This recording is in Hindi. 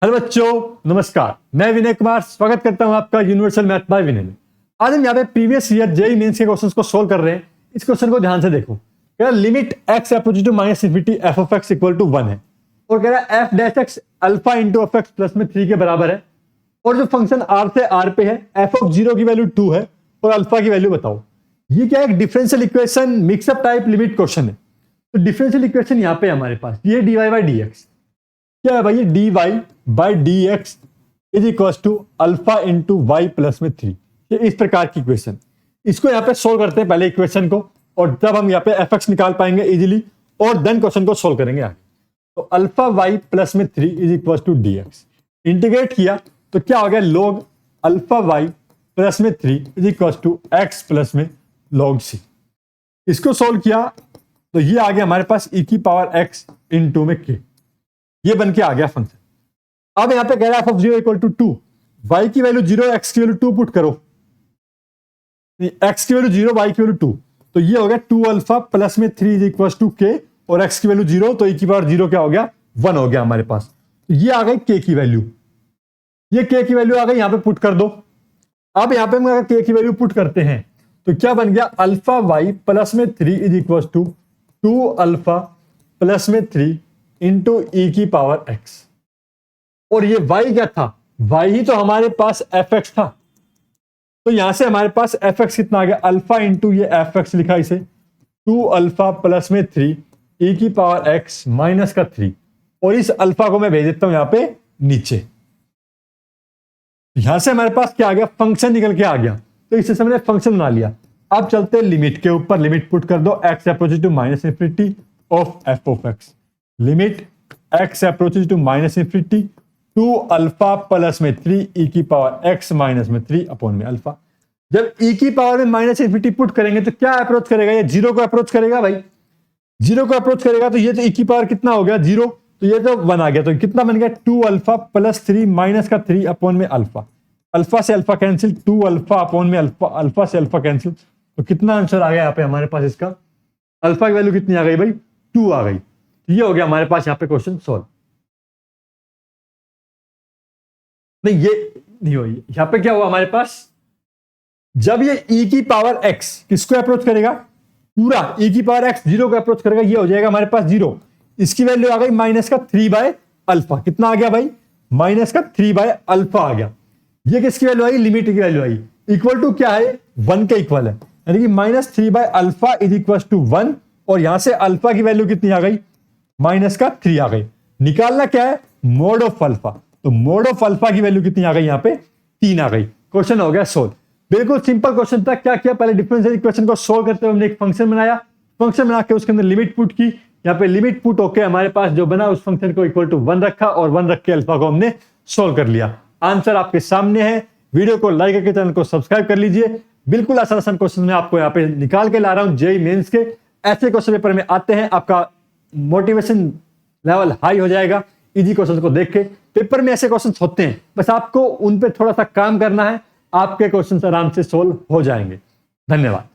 हेलो बच्चों, नमस्कार। मैं विनय कुमार स्वागत करता हूं आपका यूनिवर्सल मैथ बाय विनय में। आज हम यहाँ पे प्रीवियस ईयर जेईई मेंस के क्वेश्चंस को सोल्व कर रहे हैं। इस क्वेश्चन को ध्यान से देखो। कह रहा limit x approach to minus infinity f of x equal to 1 है और कह रहा f dash x alpha into f x plus में 3 के बराबर है और जो फंक्शन r से r पे है एफ ऑफ 0 की वैल्यू 2 है और अल्फा की वैल्यू बताओ। ये क्या है? एक differential equation mixup type limit question है। तो डिफरेंशियल इक्वेशन यहाँ पे हमारे पास ये dy बाई डी एक्स क्या है भाई? dy by d x is equal to alpha into y plus में 3। ये इस प्रकार की इक्वेशन, इसको यहाँ पे सोल्व करते हैं पहले इक्वेशन को और तब हम यहाँ पे एफ एक्स निकाल पाएंगे इजीली और देन क्वेश्चन को सोल्व करेंगे आगे। तो अल्फा वाई प्लस में 3 is equal to d x. Integrate किया तो क्या हो गया? log अल्फा वाई प्लस में 3 is equal to x plus में log c। इसको सोल्व किया तो ये आ गया हमारे पास e की पावर x इंटू में k। ये बन के आ गया फंक्शन। अब यहां पे कह रहा है f of 0 equal to 2, y की वैल्यू 0 x की वैल्यू 2 पुट करो। x की वैल्यू 0 y की वैल्यू 2, तो ये हो गया 2 अल्फा प्लस में 3 इज इक्वल टू k और x की वैल्यू 0 तो e की पावर 0 क्या हो गया? 1 हो गया हमारे पास। तो ये आ गई k की वैल्यू, ये k की वैल्यू आ गई, यहां पे पुट कर दो। अब यहां पे हम अगर k की वैल्यू पुट करते हैं तो क्या बन गया? अल्फा y प्लस में 3 is equal to 2 alpha plus में 3 इंटू ई की पावर x। और ये y क्या था? y ही तो हमारे पास fx था। तो यहां से हमारे पास fx कितना आ गया? अल्फा इंटू ये fx लिखा इसे 2 अल्फा प्लस में 3 ई की पावर x माइनस का 3 और इस अल्फा को मैं भेज देता हूं यहां पे नीचे। यहां से हमारे पास क्या आ गया? फंक्शन निकल के आ गया। तो इससे हमने फंक्शन बना लिया। अब चलते हैं लिमिट के ऊपर। लिमिट पुट कर दो x approaches to minus infinity of f of x. Limit x approaches to minus infinity 2 alpha plus में 3 ई की पावर x माइनस में 3 अपॉन में अल्फा। जब e की पावर में माइनस इंफिनिटी पुट करेंगे तो क्या अप्रोच करेगा? ये 0 को अप्रोच करेगा भाई। 0 को अप्रोच करेगा तो ये तो e की पावर कितना हो गया? 0। तो ये तो 1 आ गया। तो कितना बन गया? 2 अल्फा प्लस 3 माइनस का 3 अपॉन में अल्फा। अल्फा से अल्फा कैंसिल, 2 अल्फा अपॉन में अल्फा, अल्फा से अल्फा कैंसिल। तो कितना आंसर आ गया यहाँ पे हमारे पास? इसका अल्फा की वैल्यू कितनी आ गई भाई? 2 आ गई। ये हो गया हमारे पास यहाँ पे क्वेश्चन सॉल्व। नहीं, ये नहीं हुई। यहां पे क्या हुआ हमारे पास? जब ये e की पावर x किसको अप्रोच करेगा? पूरा e की पावर x 0 को अप्रोच करेगा, ये हो जाएगा हमारे पास 0। इसकी वैल्यू आ गई माइनस का 3 बाय अल्फा। कितना आ गया भाई? माइनस का 3 बाय अल्फा आ गया। ये किसकी वैल्यू आई? लिमिट की वैल्यू आई। इक्वल टू क्या है? 1 के इक्वल है, यानी कि minus 3 by alpha is equal to 1। और यहां से अल्फा की वैल्यू कितनी आ गई? माइनस का 3 आ गई। निकालना क्या है? Mode of alpha. तो मोड ऑफ अल्फा की वैल्यू कितनी आ गई? यहां पे 3 आ गई। क्वेश्चन हो गया सोल्व। बिल्कुल सिंपल क्वेश्चन था। क्या किया? पहले डिफरेंशियल इक्वेशन को सोल्व करते हुए हमने एक फंक्शन बनाया। फंक्शन बना के उसके अंदर लिमिट पुट की। यहाँ पे लिमिट पुट होके हमारे पास जो बना उस फंक्शन को इक्वल टू 1 रखा और 1 रख के अल्फा को हमने सोल्व कर लिया। आंसर आपके सामने है। वीडियो को लाइक करके चैनल को सब्सक्राइब कर लीजिए। बिल्कुल आसान आसान क्वेश्चन मैं आपको यहाँ पे निकाल के ला रहा हूँ जेईई मेंस के। ऐसे क्वेश्चन पेपर में आते हैं, आपका मोटिवेशन लेवल हाई हो जाएगा इजी क्वेश्चन को देख के। पेपर में ऐसे क्वेश्चन होते हैं, बस आपको उन पे थोड़ा सा काम करना है, आपके क्वेश्चन आराम से सोल्व हो जाएंगे। धन्यवाद।